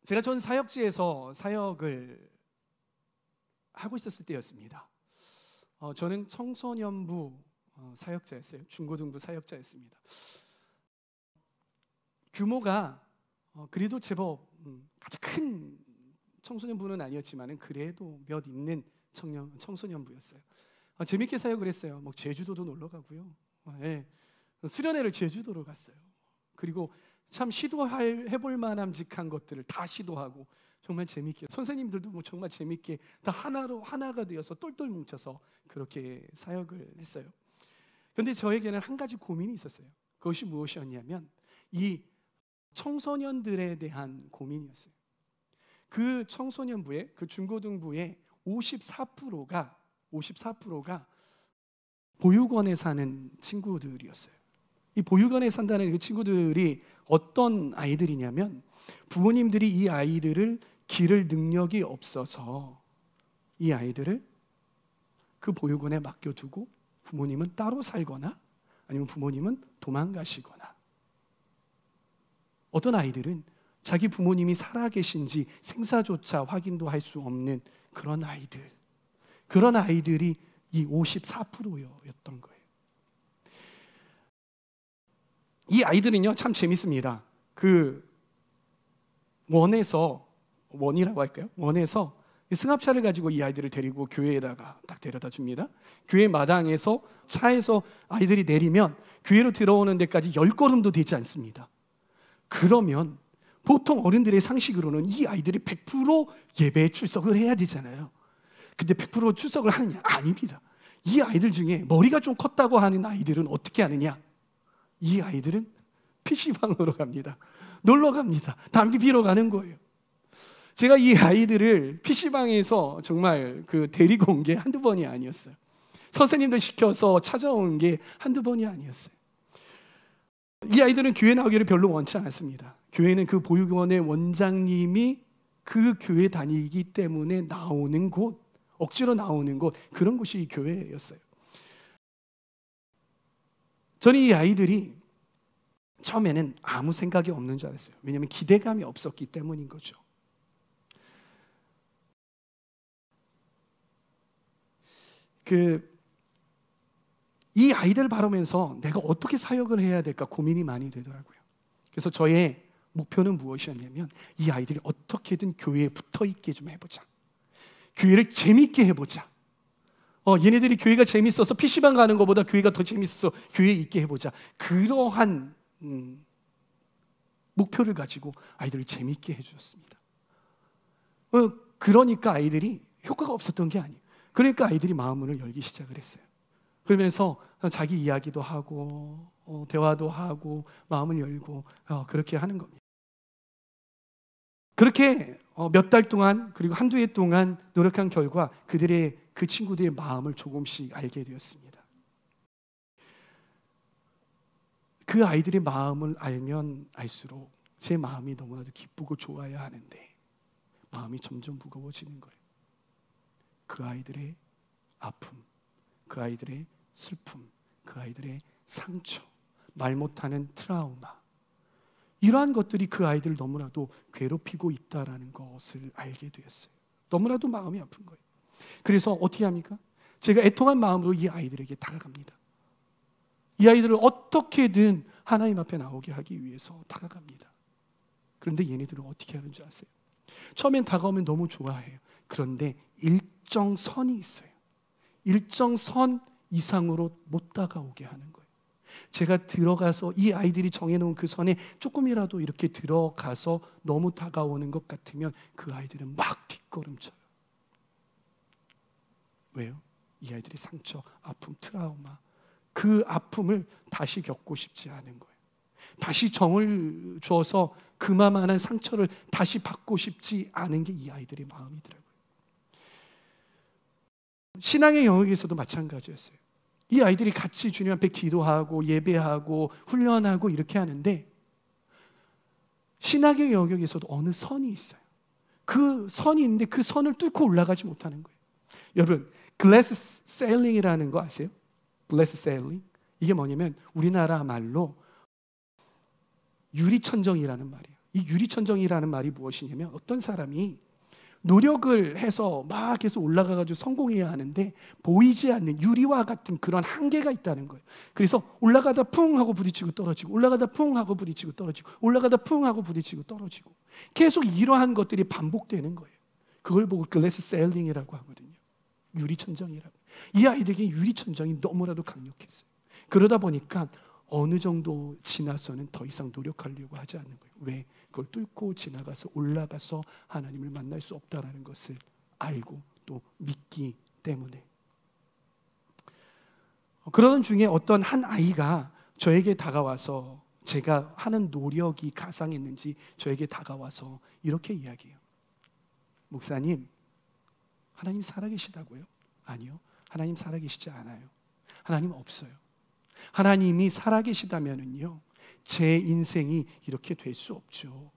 제가 전 사역지에서 사역을 하고 있었을 때였습니다. 저는 청소년부 사역자였어요. 중고등부 사역자였습니다. 규모가 그래도 제법 아주 큰 청소년부는 아니었지만 그래도 몇 있는 청소년부였어요. 재밌게 사역을 했어요. 뭐 제주도도 놀러 가고요. 예. 수련회를 제주도로 갔어요. 그리고 참 해볼 만함직한 것들을 다 시도하고 정말 재밌게, 선생님들도 뭐 정말 재밌게 다 하나가 되어서 똘똘 뭉쳐서 그렇게 사역을 했어요. 그런데 저에게는 한 가지 고민이 있었어요. 그것이 무엇이었냐면 이 청소년들에 대한 고민이었어요. 그 청소년부의, 그 중고등부의 54%가 보육원에 사는 친구들이었어요. 이 보육원에 산다는 그 친구들이 어떤 아이들이냐면, 부모님들이 이 아이들을 기를 능력이 없어서 이 아이들을 그 보육원에 맡겨두고 부모님은 따로 살거나 아니면 부모님은 도망가시거나, 어떤 아이들은 자기 부모님이 살아계신지 생사조차 확인도 할 수 없는 그런 아이들이 이 54%였던 거예요. 이 아이들은요 참 재밌습니다. 그 원이라고 할까요? 원에서 승합차를 가지고 이 아이들을 데리고 교회에다가 딱 데려다 줍니다. 교회 마당에서 차에서 아이들이 내리면 교회로 들어오는 데까지 10걸음도 되지 않습니다. 그러면 보통 어른들의 상식으로는 이 아이들이 100% 예배에 출석을 해야 되잖아요. 근데 100% 출석을 하느냐? 아닙니다. 이 아이들 중에 머리가 좀 컸다고 하는 아이들은 어떻게 하느냐? 이 아이들은 PC방으로 갑니다. 놀러 갑니다. 담배 피러 가는 거예요. 제가 이 아이들을 PC방에서 정말 데리고 온 게 한두 번이 아니었어요. 선생님들 시켜서 찾아온 게 한두 번이 아니었어요. 이 아이들은 교회 나오기를 별로 원치 않았습니다. 교회는 그 보육원의 원장님이 그 교회 다니기 때문에 나오는 곳, 억지로 나오는 곳, 그런 곳이 교회였어요. 저는 이 아이들이 처음에는 아무 생각이 없는 줄 알았어요. 왜냐하면 기대감이 없었기 때문인 거죠. 이 아이들을 바라보면서 내가 어떻게 사역을 해야 될까 고민이 많이 되더라고요. 그래서 저의 목표는 무엇이었냐면, 이 아이들이 어떻게든 교회에 붙어있게 좀 해보자. 교회를 재밌게 해보자. 얘네들이 교회가 재밌어서 PC방 가는 것보다 교회가 더 재밌어서 교회에 있게 해보자. 그러한 목표를 가지고 아이들을 재밌게 해주었습니다. 그러니까 아이들이 효과가 없었던 게 아니에요. 그러니까 아이들이 마음문을 열기 시작을 했어요. 그러면서 자기 이야기도 하고 대화도 하고 마음을 열고 그렇게 하는 겁니다. 그렇게 몇 달 동안, 그리고 한두 해 동안 노력한 결과 그 친구들의 마음을 조금씩 알게 되었습니다. 그 아이들의 마음을 알면 알수록 제 마음이 너무나도 기쁘고 좋아야 하는데 마음이 점점 무거워지는 거예요. 그 아이들의 아픔, 그 아이들의 슬픔, 그 아이들의 상처, 말 못하는 트라우마, 이러한 것들이 그 아이들을 너무나도 괴롭히고 있다는 것을 알게 되었어요. 너무나도 마음이 아픈 거예요. 그래서 어떻게 합니까? 제가 애통한 마음으로 이 아이들에게 다가갑니다. 이 아이들을 어떻게든 하나님 앞에 나오게 하기 위해서 다가갑니다. 그런데 얘네들은 어떻게 하는 줄 아세요? 처음엔 다가오면 너무 좋아해요. 그런데 일정 선이 있어요. 일정 선 이상으로 못 다가오게 하는 거예요. 제가 들어가서 이 아이들이 정해놓은 그 선에 조금이라도 이렇게 들어가서 너무 다가오는 것 같으면 그 아이들은 막 뒷걸음쳐요. 왜요? 이 아이들의 상처, 아픔, 트라우마, 그 아픔을 다시 겪고 싶지 않은 거예요. 다시 정을 주어서 그만한 상처를 다시 받고 싶지 않은 게 이 아이들의 마음이더라고요. 신앙의 영역에서도 마찬가지였어요. 이 아이들이 같이 주님 앞에 기도하고 예배하고 훈련하고 이렇게 하는데 신학의 영역에서도 어느 선이 있어요. 그 선이 있는데 그 선을 뚫고 올라가지 못하는 거예요. 여러분, 글래스 세일링이라는 거 아세요? 글래스 세일링? 이게 뭐냐면 우리나라 말로 유리천정이라는 말이에요. 이 유리천정이라는 말이 무엇이냐면 어떤 사람이 노력을 해서 막 계속 올라가가지고 성공해야 하는데 보이지 않는 유리와 같은 그런 한계가 있다는 거예요. 그래서 올라가다 쿵 하고 부딪히고 떨어지고, 올라가다 쿵 하고 부딪히고 떨어지고, 올라가다 쿵 하고 부딪히고 떨어지고, 계속 이러한 것들이 반복되는 거예요. 그걸 보고 글래스 셀링이라고 하거든요. 유리천정이라고. 이 아이들에게 유리천정이 너무나도 강력했어요. 그러다 보니까 어느 정도 지나서는 더 이상 노력하려고 하지 않는 거예요. 왜? 그걸 뚫고 지나가서 올라가서 하나님을 만날 수 없다라는 것을 알고 또 믿기 때문에. 그러던 중에 어떤 한 아이가 저에게 다가와서, 제가 하는 노력이 가상했는지 저에게 다가와서 이렇게 이야기해요. 목사님, 하나님 살아계시다고요? 아니요, 하나님 살아계시지 않아요. 하나님 없어요. 하나님이 살아계시다면은요, 제 인생이 이렇게 될 수 없죠.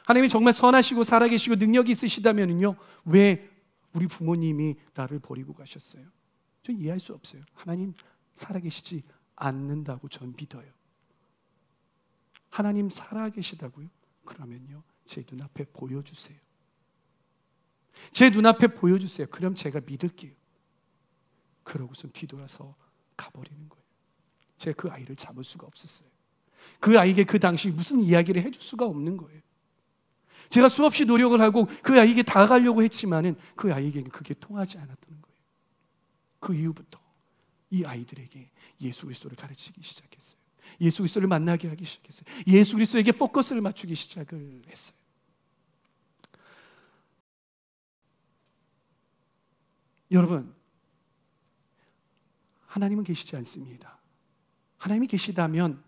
하나님이 정말 선하시고 살아계시고 능력이 있으시다면은요, 왜 우리 부모님이 나를 버리고 가셨어요? 전 이해할 수 없어요. 하나님 살아계시지 않는다고 전 믿어요. 하나님 살아계시다고요? 그러면요, 제 눈앞에 보여주세요. 제 눈앞에 보여주세요. 그럼 제가 믿을게요. 그러고선 뒤돌아서 가버리는 거예요. 제가 그 아이를 잡을 수가 없었어요. 그 아이에게 그 당시 무슨 이야기를 해줄 수가 없는 거예요. 제가 수없이 노력을 하고 그 아이에게 다가가려고 했지만은 그 아이에게는 그게 통하지 않았던 거예요. 그 이후부터 이 아이들에게 예수 그리스도를 가르치기 시작했어요. 예수 그리스도를 만나게 하기 시작했어요. 예수 그리스도에게 포커스를 맞추기 시작을 했어요. 여러분, 하나님은 계시지 않습니다. 하나님이 계시다면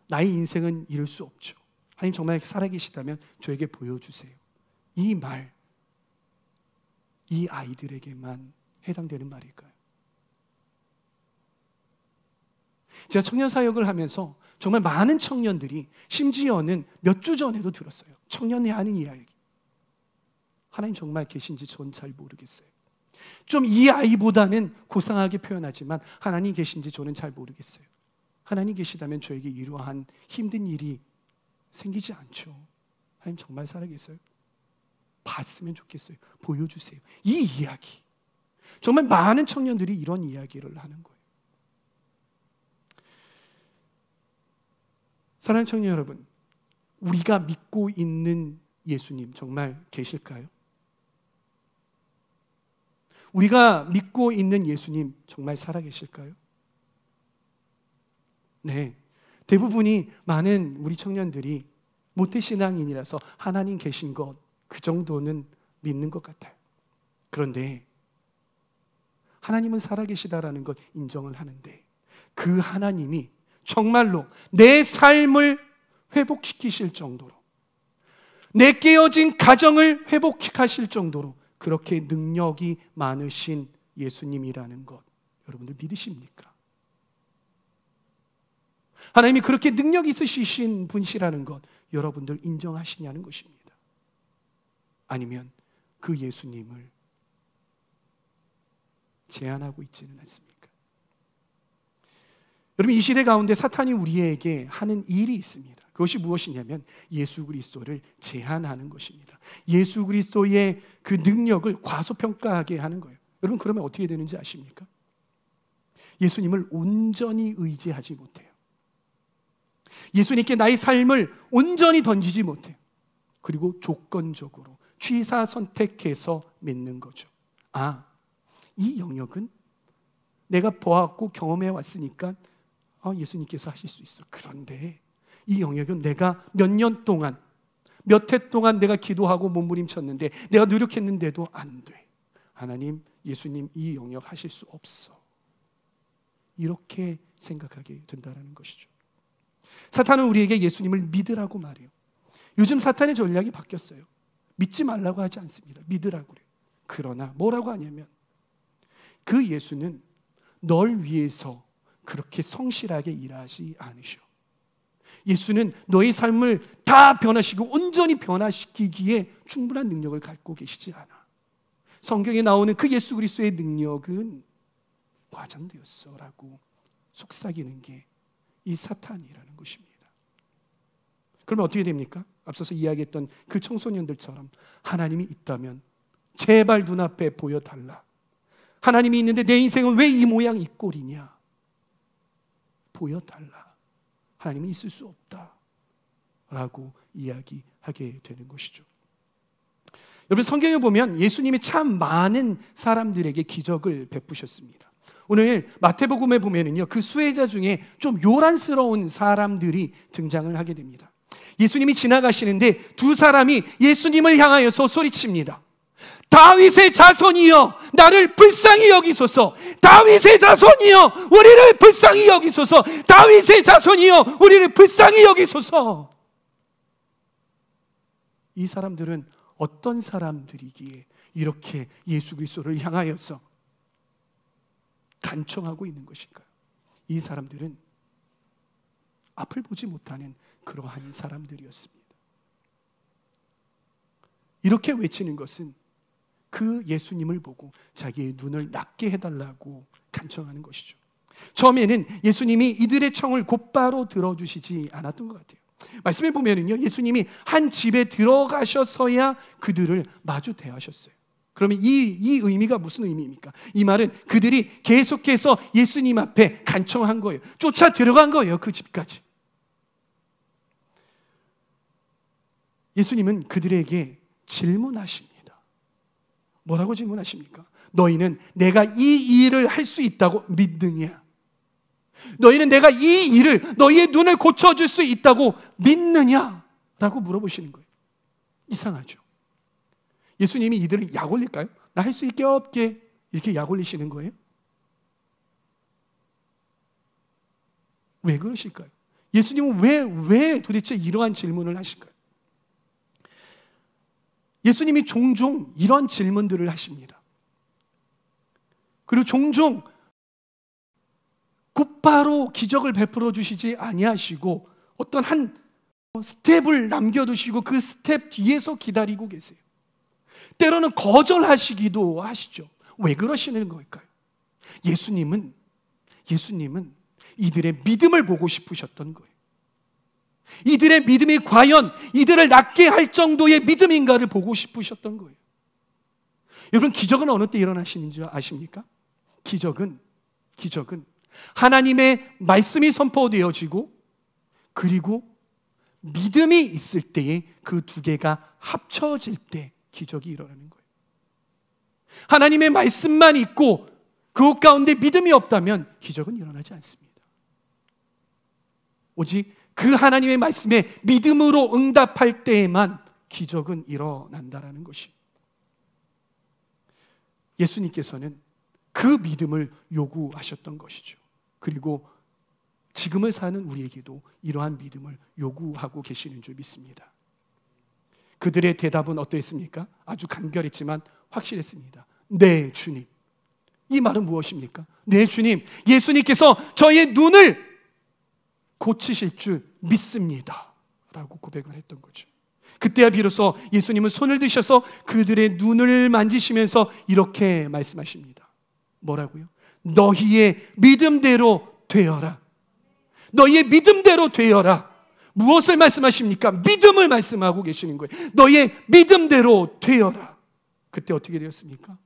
나의 인생은 이룰 수 없죠. 하나님 정말 살아계시다면 저에게 보여주세요. 이 말, 이 아이들에게만 해당되는 말일까요? 제가 청년 사역을 하면서 정말 많은 청년들이, 심지어는 몇 주 전에도 들었어요. 청년이 하는 이야기. 하나님 정말 계신지 전 잘 모르겠어요. 좀 이 아이보다는 고상하게 표현하지만 하나님 계신지 저는 잘 모르겠어요. 하나님 계시다면 저에게 이러한 힘든 일이 생기지 않죠. 하나님 정말 살아계세요? 봤으면 좋겠어요. 보여주세요. 이 이야기, 정말 많은 청년들이 이런 이야기를 하는 거예요. 사랑하는 청년 여러분, 우리가 믿고 있는 예수님 정말 계실까요? 우리가 믿고 있는 예수님 정말 살아계실까요? 네, 대부분이, 많은 우리 청년들이 모태신앙인이라서 하나님 계신 것, 그 정도는 믿는 것 같아요. 그런데 하나님은 살아계시다라는 것 인정을 하는데, 그 하나님이 정말로 내 삶을 회복시키실 정도로, 내 깨어진 가정을 회복하실 정도로 그렇게 능력이 많으신 예수님이라는 것, 여러분들 믿으십니까? 하나님이 그렇게 능력 있으신 분이시라는 것 여러분들 인정하시냐는 것입니다. 아니면 그 예수님을 제한하고 있지는 않습니까? 여러분, 이 시대 가운데 사탄이 우리에게 하는 일이 있습니다. 그것이 무엇이냐면 예수 그리스도를 제한하는 것입니다. 예수 그리스도의 그 능력을 과소평가하게 하는 거예요. 여러분, 그러면 어떻게 되는지 아십니까? 예수님을 온전히 의지하지 못해요. 예수님께 나의 삶을 온전히 던지지 못해요. 그리고 조건적으로 취사 선택해서 믿는 거죠. 아, 이 영역은 내가 보았고 경험해 왔으니까 예수님께서 하실 수 있어. 그런데 이 영역은 내가 몇 년 동안, 몇 해 동안 내가 기도하고 몸부림쳤는데, 내가 노력했는데도 안 돼. 하나님, 예수님 이 영역 하실 수 없어. 이렇게 생각하게 된다는 것이죠. 사탄은 우리에게 예수님을 믿으라고 말해요. 요즘 사탄의 전략이 바뀌었어요. 믿지 말라고 하지 않습니다. 믿으라고 그래요. 그러나 뭐라고 하냐면, 그 예수는 널 위해서 그렇게 성실하게 일하지 않으셔. 예수는 너의 삶을 다 변화시키고 온전히 변화시키기에 충분한 능력을 갖고 계시지 않아. 성경에 나오는 그 예수 그리스도의 능력은 과장되었어 라고 속삭이는 게 이 사탄이라는 것입니다. 그러면 어떻게 됩니까? 앞서서 이야기했던 그 청소년들처럼 하나님이 있다면 제발 눈앞에 보여달라. 하나님이 있는데 내 인생은 왜 이 모양 이 꼴이냐. 보여달라. 하나님은 있을 수 없다 라고 이야기하게 되는 것이죠. 여러분, 성경에 보면 예수님이 참 많은 사람들에게 기적을 베푸셨습니다. 오늘 마태복음에 보면은요, 그 수혜자 중에 좀 요란스러운 사람들이 등장을 하게 됩니다. 예수님이 지나가시는데 두 사람이 예수님을 향하여서 소리칩니다. 다윗의 자손이여 나를 불쌍히 여기소서. 다윗의 자손이여 우리를 불쌍히 여기소서. 다윗의 자손이여 우리를 불쌍히 여기소서. 이 사람들은 어떤 사람들이기에 이렇게 예수 그리스도를 향하여서 간청하고 있는 것일까요? 이 사람들은 앞을 보지 못하는 그러한 사람들이었습니다. 이렇게 외치는 것은 그 예수님을 보고 자기의 눈을 낫게 해달라고 간청하는 것이죠. 처음에는 예수님이 이들의 청을 곧바로 들어주시지 않았던 것 같아요. 말씀에 보면은요, 예수님이 한 집에 들어가셔서야 그들을 마주 대하셨어요. 그러면 이 의미가 무슨 의미입니까? 이 말은 그들이 계속해서 예수님 앞에 간청한 거예요. 쫓아 들어간 거예요, 그 집까지. 예수님은 그들에게 질문하십니다. 뭐라고 질문하십니까? 너희는 내가 이 일을 할 수 있다고 믿느냐? 너희는 내가 이 일을, 너희의 눈을 고쳐줄 수 있다고 믿느냐? 라고 물어보시는 거예요. 이상하죠? 예수님이 이들을 약 올릴까요? 나 할 수 있게 없게 이렇게 약 올리시는 거예요? 왜 그러실까요? 예수님은 왜 도대체 이러한 질문을 하실까요? 예수님이 종종 이런 질문들을 하십니다. 그리고 종종 곧바로 기적을 베풀어 주시지 아니하시고 어떤 한 스텝을 남겨두시고 그 스텝 뒤에서 기다리고 계세요. 때로는 거절하시기도 하시죠. 왜 그러시는 걸까요? 예수님은 이들의 믿음을 보고 싶으셨던 거예요. 이들의 믿음이 과연 이들을 낫게 할 정도의 믿음인가를 보고 싶으셨던 거예요. 여러분, 기적은 어느 때 일어나시는 줄 아십니까? 기적은 하나님의 말씀이 선포되어지고 그리고 믿음이 있을 때에 그 두 개가 합쳐질 때 기적이 일어나는 거예요. 하나님의 말씀만 있고 그것 가운데 믿음이 없다면 기적은 일어나지 않습니다. 오직 그 하나님의 말씀에 믿음으로 응답할 때에만 기적은 일어난다라는 것이. 예수님께서는 그 믿음을 요구하셨던 것이죠. 그리고 지금을 사는 우리에게도 이러한 믿음을 요구하고 계시는 줄 믿습니다. 그들의 대답은 어떠했습니까? 아주 간결했지만 확실했습니다. 네, 주님. 이 말은 무엇입니까? 네, 주님. 예수님께서 저희의 눈을 고치실 줄 믿습니다 라고 고백을 했던 거죠. 그때야 비로소 예수님은 손을 드셔서 그들의 눈을 만지시면서 이렇게 말씀하십니다. 뭐라고요? 너희의 믿음대로 되어라. 너희의 믿음대로 되어라. 무엇을 말씀하십니까? 믿음을 말씀하고 계시는 거예요. 너희의 믿음대로 되어라. 그때 어떻게 되었습니까?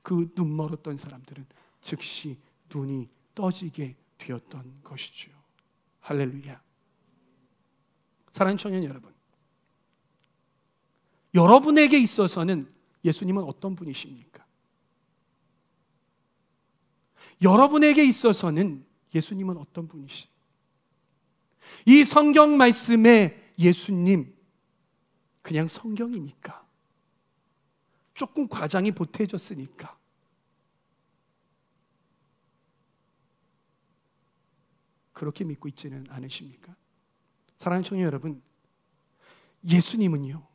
그 눈 멀었던 사람들은 즉시 눈이 떠지게 되었던 것이죠. 할렐루야. 사랑하는 청년 여러분, 여러분에게 있어서는 예수님은 어떤 분이십니까? 여러분에게 있어서는 예수님은 어떤 분이십니까? 이 성경 말씀에 예수님 그냥 성경이니까, 조금 과장이 보태졌으니까 그렇게 믿고 있지는 않으십니까? 사랑하는 청년 여러분, 예수님은요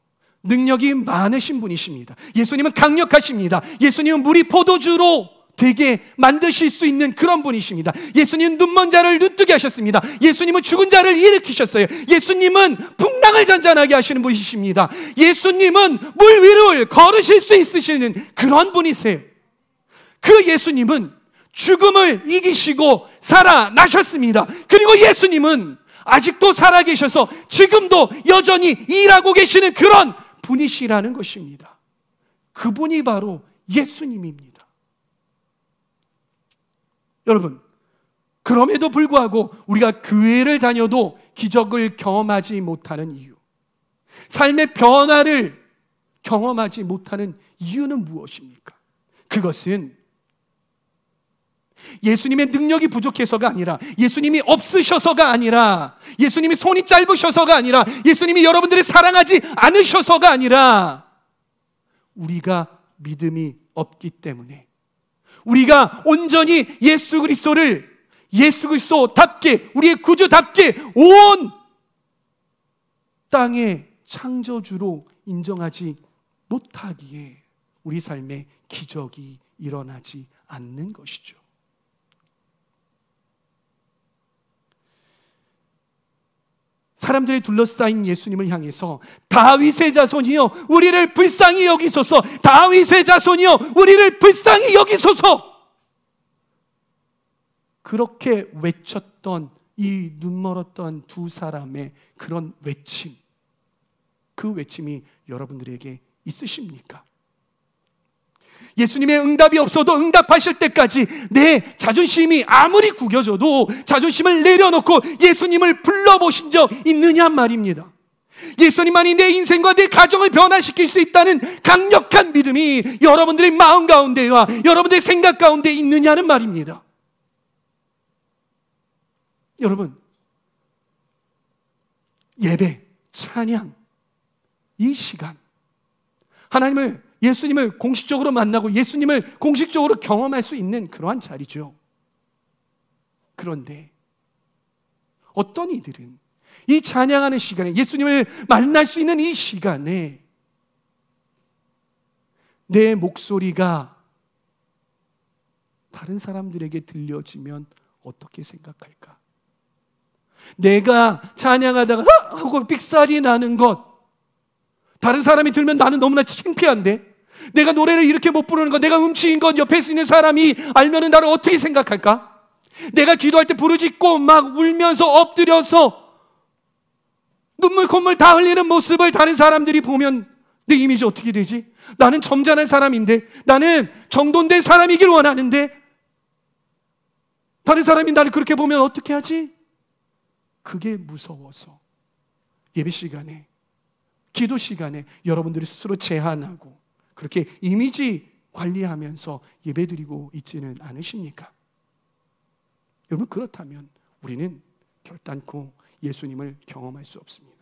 능력이 많으신 분이십니다. 예수님은 강력하십니다. 예수님은 물이 포도주로 되게 만드실 수 있는 그런 분이십니다. 예수님은 눈먼 자를 눈뜨게 하셨습니다. 예수님은 죽은 자를 일으키셨어요. 예수님은 풍랑을 잔잔하게 하시는 분이십니다. 예수님은 물 위를 걸으실 수 있으시는 그런 분이세요. 그 예수님은 죽음을 이기시고 살아나셨습니다. 그리고 예수님은 아직도 살아계셔서 지금도 여전히 일하고 계시는 그런 분이시라는 것입니다. 그분이 바로 예수님입니다. 여러분, 그럼에도 불구하고 우리가 교회를 다녀도 기적을 경험하지 못하는 이유, 삶의 변화를 경험하지 못하는 이유는 무엇입니까? 그것은 예수님의 능력이 부족해서가 아니라, 예수님이 없으셔서가 아니라, 예수님이 손이 짧으셔서가 아니라, 예수님이 여러분들을 사랑하지 않으셔서가 아니라, 우리가 믿음이 없기 때문에, 우리가 온전히 예수 그리스도답게, 우리의 구주답게 온 땅의 창조주로 인정하지 못하기에 우리 삶에 기적이 일어나지 않는 것이죠. 사람들이 둘러싸인 예수님을 향해서 다윗의 자손이여 우리를 불쌍히 여기소서, 다윗의 자손이여 우리를 불쌍히 여기소서, 그렇게 외쳤던 이 눈멀었던 두 사람의 그런 외침, 그 외침이 여러분들에게 있으십니까? 예수님의 응답이 없어도 응답하실 때까지 내 자존심이 아무리 구겨져도 자존심을 내려놓고 예수님을 불러보신 적 있느냐 말입니다. 예수님만이 내 인생과 내 가정을 변화시킬 수 있다는 강력한 믿음이 여러분들의 마음 가운데와 여러분들의 생각 가운데 있느냐는 말입니다. 여러분, 예배, 찬양, 이 시간, 예수님을 공식적으로 만나고 예수님을 공식적으로 경험할 수 있는 그러한 자리죠. 그런데 어떤 이들은 이 찬양하는 시간에, 예수님을 만날 수 있는 이 시간에 내 목소리가 다른 사람들에게 들려지면 어떻게 생각할까? 내가 찬양하다가 하고 삑살이 나는 것, 다른 사람이 들으면 나는 너무나 창피한데, 내가 노래를 이렇게 못 부르는 것, 내가 음치인 것 옆에 있는 사람이 알면 나를 어떻게 생각할까? 내가 기도할 때 부르짖고 막 울면서 엎드려서 눈물 콧물 다 흘리는 모습을 다른 사람들이 보면 내 이미지 어떻게 되지? 나는 점잖은 사람인데, 나는 정돈된 사람이길 원하는데 다른 사람이 나를 그렇게 보면 어떻게 하지? 그게 무서워서 예배 시간에, 기도 시간에 여러분들이 스스로 제한하고 그렇게 이미지 관리하면서 예배드리고 있지는 않으십니까? 여러분, 그렇다면 우리는 결단코 예수님을 경험할 수 없습니다.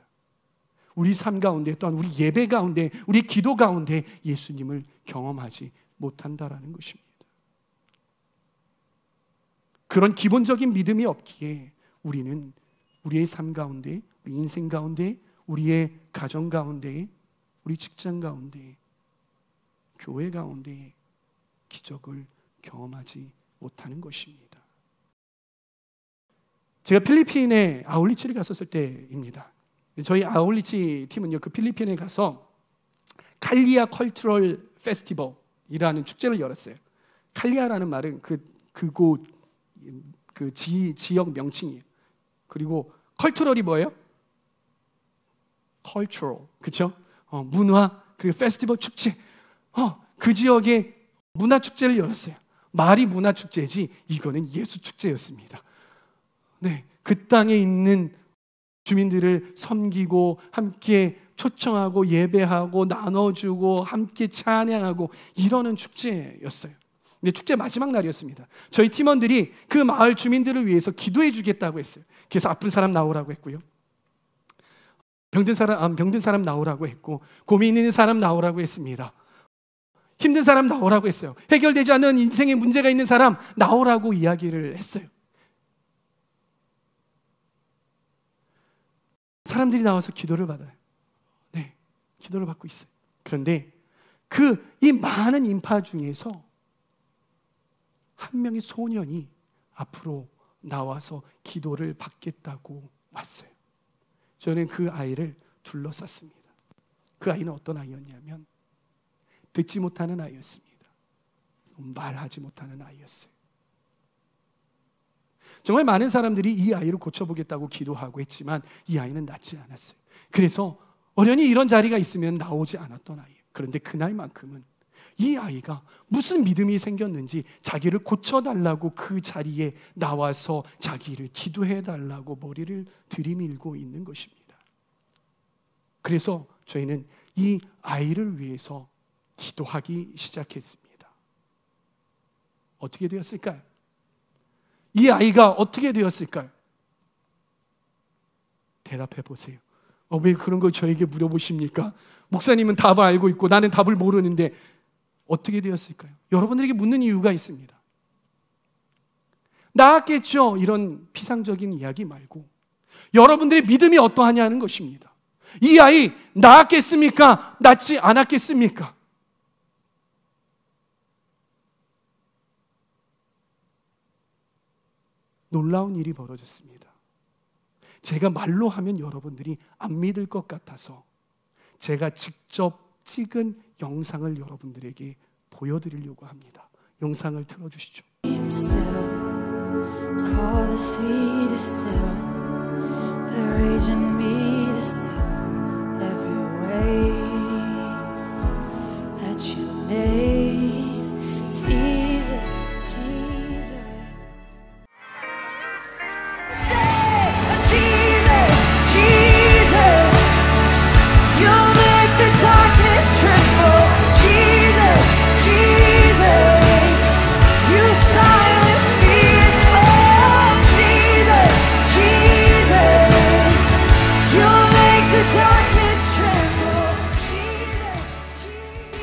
우리 삶 가운데, 또한 우리 예배 가운데, 우리 기도 가운데 예수님을 경험하지 못한다라는 것입니다. 그런 기본적인 믿음이 없기에 우리는 우리의 삶 가운데, 우리 인생 가운데, 우리의 가정 가운데, 우리 직장 가운데, 교회 가운데 기적을 경험하지 못하는 것입니다. 제가 필리핀에 아울리치를 갔었을 때입니다. 저희 아울리치 팀은요, 그 필리핀에 가서 칼리아 컬처럴 페스티벌이라는 축제를 열었어요. 칼리아라는 말은 그곳 지역 명칭이에요. 그리고 컬처럴이 뭐예요? 컬처럴, 그렇죠? 문화, 그리고 페스티벌, 축제. 그 지역에 문화 축제를 열었어요. 말이 문화 축제지 이거는 예수 축제였습니다. 네, 그 땅에 있는 주민들을 섬기고 함께 초청하고 예배하고 나눠주고 함께 찬양하고 이러는 축제였어요. 근데 축제 마지막 날이었습니다. 저희 팀원들이 그 마을 주민들을 위해서 기도해 주겠다고 했어요. 그래서 아픈 사람 나오라고 했고요, 병든 사람 나오라고 했고, 고민 있는 사람 나오라고 했습니다. 힘든 사람 나오라고 했어요. 해결되지 않는 인생에 문제가 있는 사람 나오라고 이야기를 했어요. 사람들이 나와서 기도를 받아요. 네, 기도를 받고 있어요. 그런데 이 많은 인파 중에서 한 명의 소년이 앞으로 나와서 기도를 받겠다고 왔어요. 저는 그 아이를 둘러쌌습니다. 그 아이는 어떤 아이였냐면 듣지 못하는 아이였습니다. 말하지 못하는 아이였어요. 정말 많은 사람들이 이 아이를 고쳐보겠다고 기도하고 했지만 이 아이는 낫지 않았어요. 그래서 어련히 이런 자리가 있으면 나오지 않았던 아이예요. 그런데 그날만큼은 이 아이가 무슨 믿음이 생겼는지 자기를 고쳐달라고 그 자리에 나와서 자기를 기도해달라고 머리를 들이밀고 있는 것입니다. 그래서 저희는 이 아이를 위해서 기도하기 시작했습니다. 어떻게 되었을까요? 이 아이가 어떻게 되었을까요? 대답해 보세요. 왜 그런 걸 저에게 물어보십니까? 목사님은 답을 알고 있고 나는 답을 모르는데 어떻게 되었을까요? 여러분들에게 묻는 이유가 있습니다. 나았겠죠? 이런 피상적인 이야기 말고 여러분들의 믿음이 어떠하냐는 것입니다. 이 아이 나았겠습니까? 낫지 않았겠습니까? 놀라운 일이 벌어졌습니다. 제가 말로 하면 여러분들이 안 믿을 것 같아서 제가 직접 찍은 영상을 여러분들에게 보여드리려고 합니다. 영상을 틀어주시죠.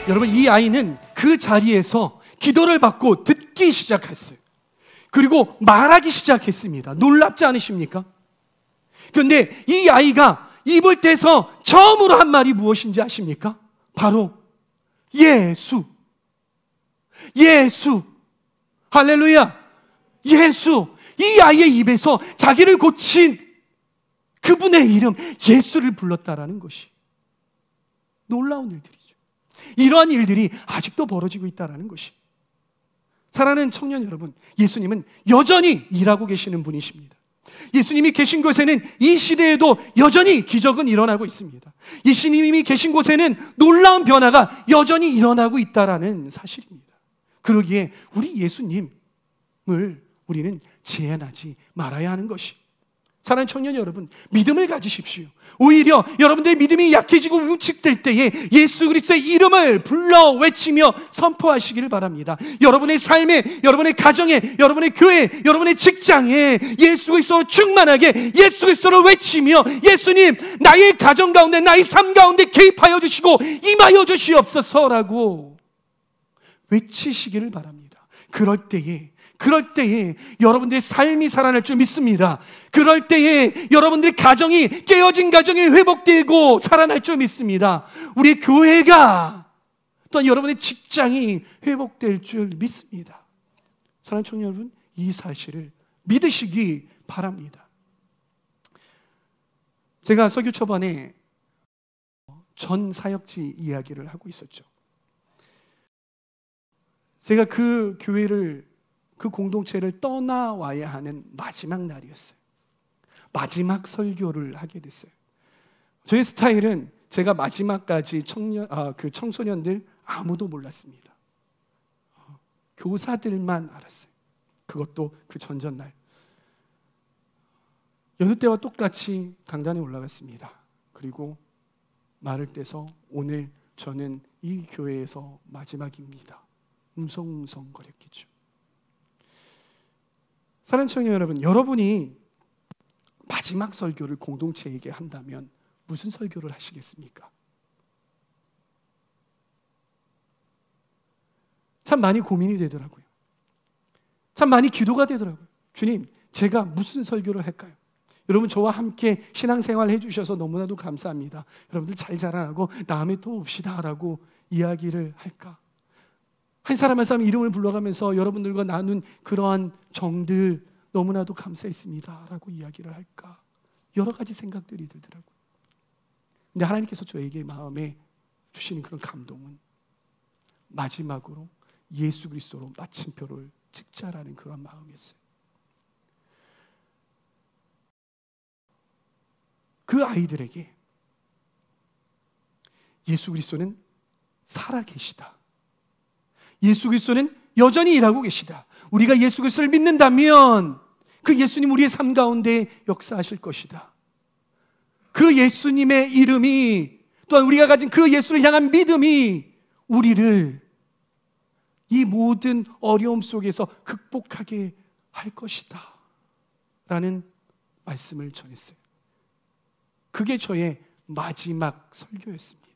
여러분, 이 아이는 그 자리에서 기도를 받고 듣기 시작했어요. 그리고 말하기 시작했습니다. 놀랍지 않으십니까? 그런데 이 아이가 입을 떼서 처음으로 한 말이 무엇인지 아십니까? 바로 예수. 예수. 할렐루야. 예수. 이 아이의 입에서 자기를 고친 그분의 이름 예수를 불렀다라는 것이 놀라운 일들이죠. 이러한 일들이 아직도 벌어지고 있다는 것이. 사랑하는 청년 여러분, 예수님은 여전히 일하고 계시는 분이십니다. 예수님이 계신 곳에는 이 시대에도 여전히 기적은 일어나고 있습니다. 예수님이 계신 곳에는 놀라운 변화가 여전히 일어나고 있다는 사실입니다. 그러기에 우리 예수님을 우리는 제한하지 말아야 하는 것이. 사랑하는 청년 여러분, 믿음을 가지십시오. 오히려 여러분들의 믿음이 약해지고 위축될 때에 예수 그리스도의 이름을 불러 외치며 선포하시기를 바랍니다. 여러분의 삶에, 여러분의 가정에, 여러분의 교회에, 여러분의 직장에 예수 그리스도로 충만하게 예수 그리스도를 외치며 예수님, 나의 가정 가운데, 나의 삶 가운데 개입하여 주시고 임하여 주시옵소서라고 외치시기를 바랍니다. 그럴 때에 여러분들의 삶이 살아날 줄 믿습니다. 그럴 때에 여러분들의 가정이, 깨어진 가정이 회복되고 살아날 줄 믿습니다. 우리 교회가, 또한 여러분의 직장이 회복될 줄 믿습니다. 사랑하는 청년 여러분, 이 사실을 믿으시기 바랍니다. 제가 설교 초반에 전 사역지 이야기를 하고 있었죠. 제가 그 교회를, 그 공동체를 떠나와야 하는 마지막 날이었어요. 마지막 설교를 하게 됐어요. 저의 스타일은 제가 마지막까지 청소년들 아무도 몰랐습니다. 교사들만 알았어요. 그것도 그 전전날. 여느 때와 똑같이 강단에 올라갔습니다. 그리고 말을 떼서 오늘 저는 이 교회에서 마지막입니다. 웅성웅성거렸겠죠. 사랑하는 청년 여러분, 여러분이 마지막 설교를 공동체에게 한다면 무슨 설교를 하시겠습니까? 참 많이 고민이 되더라고요. 참 많이 기도가 되더라고요. 주님, 제가 무슨 설교를 할까요? 여러분, 저와 함께 신앙생활 해주셔서 너무나도 감사합니다. 여러분들 잘 자라나고 다음에 또 옵시다 라고 이야기를 할까? 한 사람 한 사람 이름을 불러가면서 여러분들과 나눈 그러한 정들 너무나도 감사했습니다 라고 이야기를 할까? 여러 가지 생각들이 들더라고요. 근데 하나님께서 저에게 마음에 주시는 그런 감동은 마지막으로 예수 그리스도로 마침표를 찍자라는 그런 마음이었어요. 그 아이들에게 예수 그리스도는 살아계시다. 예수 그리스도는 여전히 일하고 계시다. 우리가 예수 그리스도를 믿는다면 그 예수님 우리의 삶 가운데 역사하실 것이다. 그 예수님의 이름이, 또한 우리가 가진 그 예수를 향한 믿음이 우리를 이 모든 어려움 속에서 극복하게 할 것이다 라는 말씀을 전했어요. 그게 저의 마지막 설교였습니다.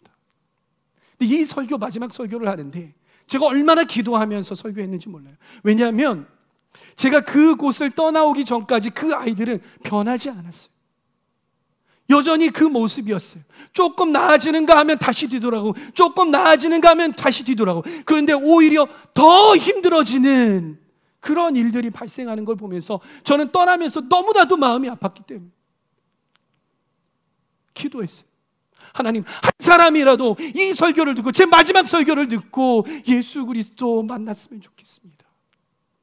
근데 이 설교, 마지막 설교를 하는데 제가 얼마나 기도하면서 설교했는지 몰라요. 왜냐하면 제가 그곳을 떠나오기 전까지 그 아이들은 변하지 않았어요. 여전히 그 모습이었어요. 조금 나아지는가 하면 다시 뒤돌아가고, 조금 나아지는가 하면 다시 뒤돌아가고, 그런데 오히려 더 힘들어지는 그런 일들이 발생하는 걸 보면서 저는 떠나면서 너무나도 마음이 아팠기 때문에 기도했어요. 하나님, 한 사람이라도 이 설교를 듣고, 제 마지막 설교를 듣고 예수 그리스도 만났으면 좋겠습니다.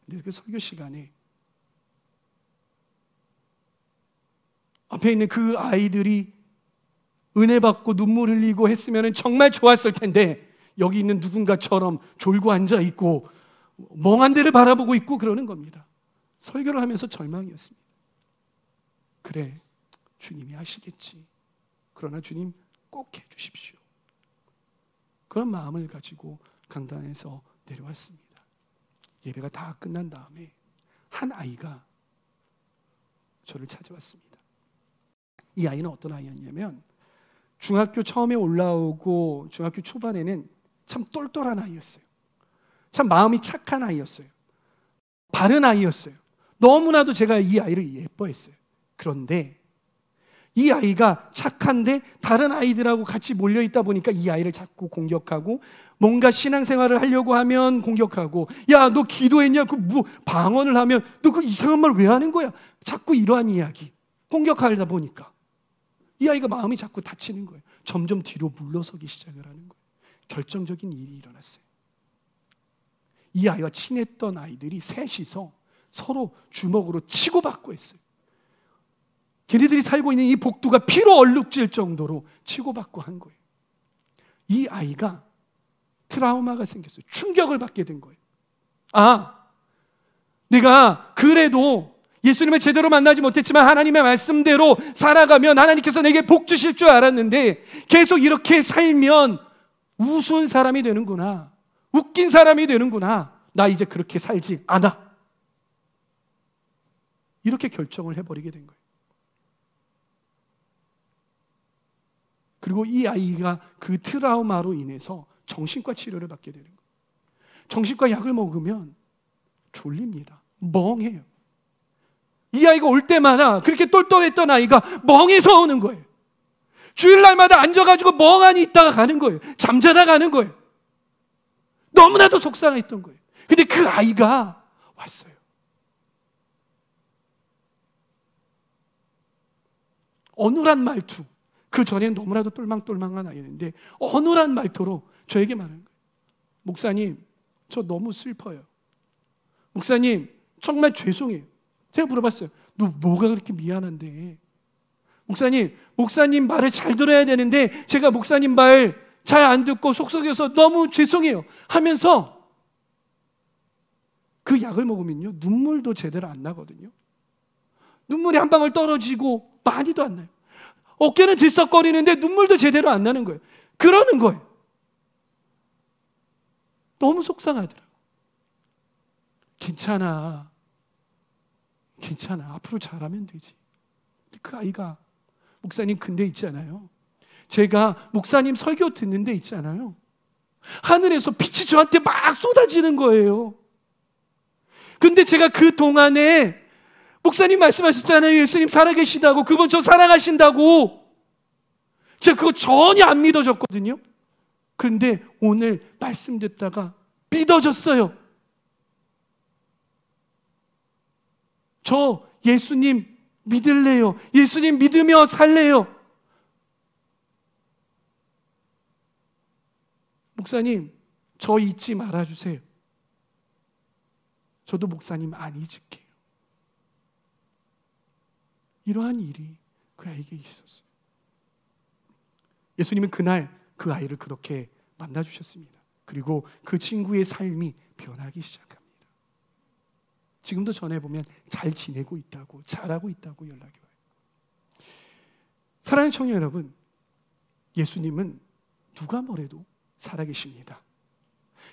근데 그 설교 시간에 앞에 있는 그 아이들이 은혜 받고 눈물 흘리고 했으면 정말 좋았을 텐데, 여기 있는 누군가처럼 졸고 앉아 있고 멍한 데를 바라보고 있고 그러는 겁니다. 설교를 하면서 절망이었습니다. 그래, 주님이 하시겠지. 그러나 주님 꼭 해주십시오. 그런 마음을 가지고 강단에서 내려왔습니다. 예배가 다 끝난 다음에 한 아이가 저를 찾아왔습니다. 이 아이는 어떤 아이였냐면, 중학교 처음에 올라오고 중학교 초반에는 참 똘똘한 아이였어요. 참 마음이 착한 아이였어요. 바른 아이였어요. 너무나도 제가 이 아이를 예뻐했어요. 그런데 이 아이가 착한데 다른 아이들하고 같이 몰려있다 보니까 이 아이를 자꾸 공격하고, 뭔가 신앙생활을 하려고 하면 공격하고, 야, 너 기도했냐? 뭐 방언을 하면 너 그 이상한 말 왜 하는 거야? 자꾸 이러한 이야기, 공격하다 보니까 이 아이가 마음이 자꾸 다치는 거예요. 점점 뒤로 물러서기 시작을 하는 거예요. 결정적인 일이 일어났어요. 이 아이와 친했던 아이들이 셋이서 서로 주먹으로 치고받고 했어요. 걔네들이 살고 있는 이 복도가 피로 얼룩질 정도로 치고받고 한 거예요. 이 아이가 트라우마가 생겼어요. 충격을 받게 된 거예요. 아, 내가 그래도 예수님을 제대로 만나지 못했지만 하나님의 말씀대로 살아가면 하나님께서 내게 복 주실 줄 알았는데, 계속 이렇게 살면 우스운 사람이 되는구나, 웃긴 사람이 되는구나, 나 이제 그렇게 살지 않아, 이렇게 결정을 해버리게 된 거예요. 그리고 이 아이가 그 트라우마로 인해서 정신과 치료를 받게 되는 거예요. 정신과 약을 먹으면 졸립니다. 멍해요. 이 아이가 올 때마다, 그렇게 똘똘했던 아이가 멍해서 오는 거예요. 주일날마다 앉아가지고 멍하니 있다가 가는 거예요. 잠자다 가는 거예요. 너무나도 속상했던 거예요. 근데 그 아이가 왔어요. 어눌한 말투, 그 전엔 너무나도 똘망똘망한 아이였는데 어눌한 말투로 저에게 말하는 거예요. 목사님, 저 너무 슬퍼요. 목사님, 정말 죄송해요. 제가 물어봤어요. 너 뭐가 그렇게 미안한데? 목사님 말을 잘 들어야 되는데 제가 목사님 말 잘 안 듣고 속썩여서 너무 죄송해요 하면서, 그 약을 먹으면요, 눈물도 제대로 안 나거든요. 눈물이 한 방울 떨어지고 많이도 안 나요. 어깨는 들썩거리는데 눈물도 제대로 안 나는 거예요. 그러는 거예요. 너무 속상하더라고요. 괜찮아. 앞으로 잘하면 되지. 그 아이가, 목사님 근데 있잖아요, 제가 목사님 설교 듣는데 있잖아요, 하늘에서 빛이 저한테 막 쏟아지는 거예요. 근데 제가 그 동안에 목사님 말씀하셨잖아요, 예수님 살아계시다고, 그분 저 사랑하신다고. 제가 그거 전혀 안 믿어졌거든요. 그런데 오늘 말씀 듣다가 믿어졌어요. 저 예수님 믿을래요. 예수님 믿으며 살래요. 목사님, 저 잊지 말아주세요. 저도 목사님 안 잊을게요. 이러한 일이 그 아이에게 있었어요. 예수님은 그날 그 아이를 그렇게 만나주셨습니다. 그리고 그 친구의 삶이 변하기 시작합니다. 지금도 전해보면 잘 지내고 있다고, 잘하고 있다고 연락이 와요. 사랑하는 청년 여러분, 예수님은 누가 뭐래도 살아계십니다.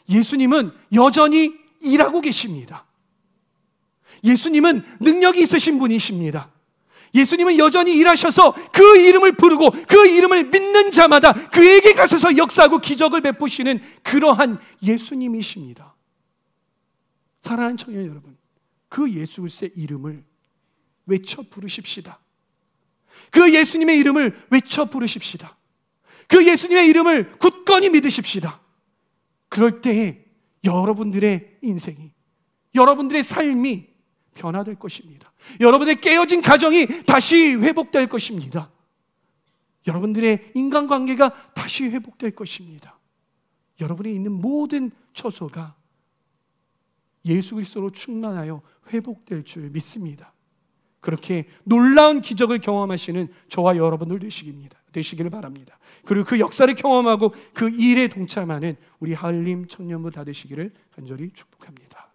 예수님은 여전히 일하고 계십니다. 예수님은 능력이 있으신 분이십니다. 예수님은 여전히 일하셔서 그 이름을 부르고 그 이름을 믿는 자마다 그에게 가셔서 역사하고 기적을 베푸시는 그러한 예수님이십니다. 사랑하는 청년 여러분, 그 예수 그리스도의 이름을 외쳐 부르십시다. 그 예수님의 이름을 외쳐 부르십시다. 그 예수님의 이름을 굳건히 믿으십시다. 그럴 때에 여러분들의 인생이, 여러분들의 삶이 변화될 것입니다. 여러분의 깨어진 가정이 다시 회복될 것입니다. 여러분들의 인간관계가 다시 회복될 것입니다. 여러분이 있는 모든 처소가 예수 그리스도로 충만하여 회복될 줄 믿습니다. 그렇게 놀라운 기적을 경험하시는 저와 여러분들 되시기를 바랍니다. 그리고 그 역사를 경험하고 그 일에 동참하는 우리 하을림 청년부 다 되시기를 간절히 축복합니다.